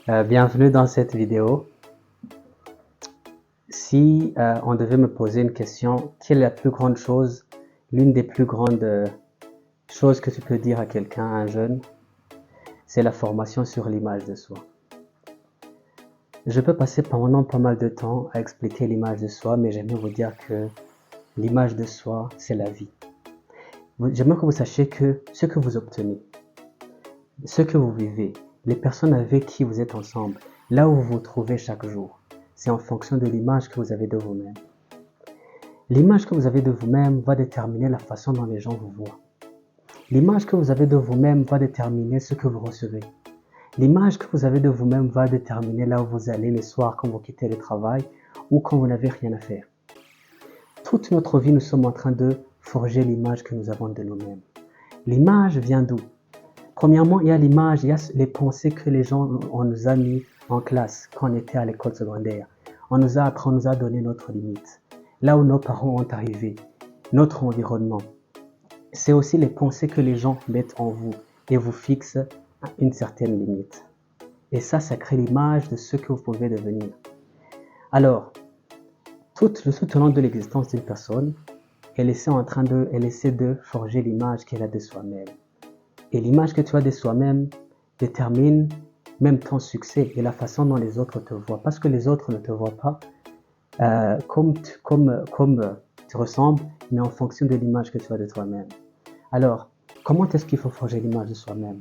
Bienvenue dans cette vidéo. Si on devait me poser une question, quelle est la plus grande chose, l'une des plus grandes choses que tu peux dire à quelqu'un, à un jeune, c'est la formation sur l'image de soi. Je peux passer pendant pas mal de temps à expliquer l'image de soi, mais j'aimerais vous dire que l'image de soi, c'est la vie. J'aimerais que vous sachiez que ce que vous obtenez, ce que vous vivez, les personnes avec qui vous êtes ensemble, là où vous vous trouvez chaque jour, c'est en fonction de l'image que vous avez de vous-même. L'image que vous avez de vous-même va déterminer la façon dont les gens vous voient. L'image que vous avez de vous-même va déterminer ce que vous recevez. L'image que vous avez de vous-même va déterminer là où vous allez le soir quand vous quittez le travail ou quand vous n'avez rien à faire. Toute notre vie, nous sommes en train de forger l'image que nous avons de nous-mêmes. L'image vient d'où? Premièrement, il y a l'image, il y a les pensées que les gens, on nous a mis en classe quand on était à l'école secondaire. On nous a appris, on nous a donné notre limite. Là où nos parents ont arrivé, notre environnement. C'est aussi les pensées que les gens mettent en vous et vous fixent à une certaine limite. Et ça crée l'image de ce que vous pouvez devenir. Alors, tout au long de l'existence d'une personne, elle essaie de forger l'image qu'elle a de soi-même. Et l'image que tu as de soi-même détermine même ton succès et la façon dont les autres te voient. Parce que les autres ne te voient pas comme tu ressembles, mais en fonction de l'image que tu as de toi-même. Alors, comment est-ce qu'il faut forger l'image de soi-même?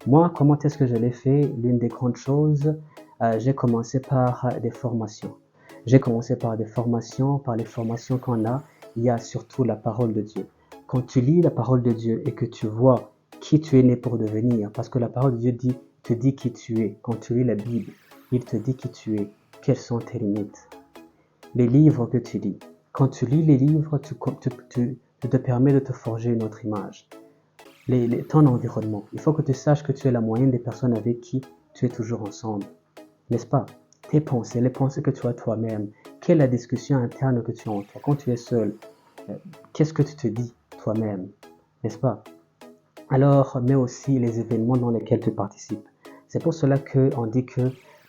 Moi, comment est-ce que je l'ai fait? L'une des grandes choses, j'ai commencé par des formations. J'ai commencé par des formations, par les formations qu'on a, il y a surtout la parole de Dieu. Quand tu lis la parole de Dieu et que tu vois qui tu es né pour devenir, parce que la parole de Dieu te dit qui tu es. Quand tu lis la Bible, il te dit qui tu es, quelles sont tes limites. Les livres que tu lis. Quand tu lis les livres, tu te permets de te forger une autre image. Ton environnement. Il faut que tu saches que tu es la moyenne des personnes avec qui tu es toujours ensemble. N'est-ce pas? Tes pensées, les pensées que tu as toi-même. Quelle est la discussion interne que tu as en toi? Quand tu es seul, qu'est-ce que tu te dis toi-même? N'est-ce pas? Alors, mais aussi les événements dans lesquels tu participes. C'est pour cela qu'on dit que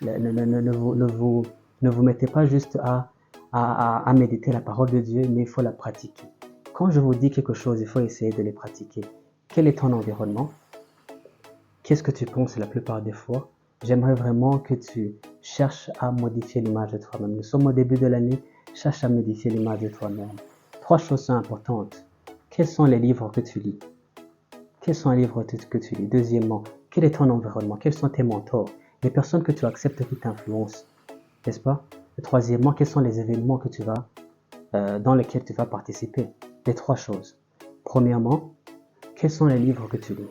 ne vous mettez pas juste à méditer la parole de Dieu, mais il faut la pratiquer. Quand je vous dis quelque chose, il faut essayer de les pratiquer. Quel est ton environnement? Qu'est-ce que tu penses la plupart des fois? J'aimerais vraiment que tu cherches à modifier l'image de toi-même. Nous sommes au début de l'année, cherche à modifier l'image de toi-même. 3 choses sont importantes. Quels sont les livres que tu lis? Quels sont les livres que tu lis? Deuxièmement, quel est ton environnement? Quels sont tes mentors? Les personnes que tu acceptes qui t'influencent, n'est-ce pas? Et troisièmement, quels sont les événements que dans lesquels tu vas participer? Les 3 choses. Premièrement, quels sont les livres que tu lis?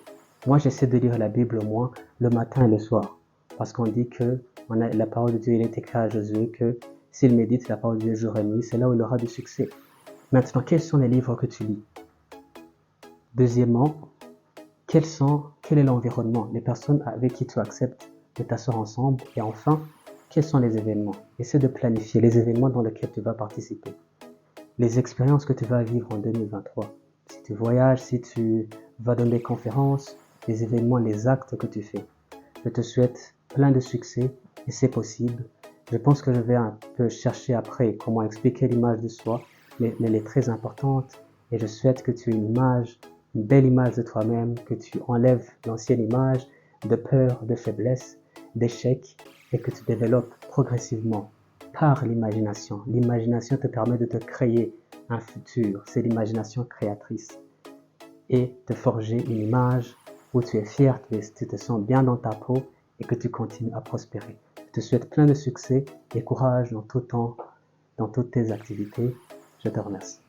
Moi, j'essaie de lire la Bible au moins le matin et le soir. Parce qu'on dit que la parole de Dieu, il est écrit à Josué que s'il médite la parole de Dieu jour et nuit, c'est là où il aura du succès. Maintenant, quels sont les livres que tu lis? Deuxièmement, quel est l'environnement, les personnes avec qui tu acceptes de t'asseoir ensemble? Et enfin, quels sont les événements? Essaie de planifier les événements dans lesquels tu vas participer. Les expériences que tu vas vivre en 2023. Si tu voyages, si tu vas dans des conférences, les événements, les actes que tu fais. Je te souhaite plein de succès et c'est possible. Je pense que je vais un peu chercher après comment expliquer l'image de soi, mais elle est très importante et je souhaite que tu aies une belle image de toi-même, que tu enlèves l'ancienne image de peur, de faiblesse, d'échec et que tu développes progressivement par l'imagination. L'imagination te permet de te créer un futur, c'est l'imagination créatrice et de forger une image où tu es fier, tu te sens bien dans ta peau et que tu continues à prospérer. Je te souhaite plein de succès et courage dans tout temps, dans toutes tes activités. Je te remercie.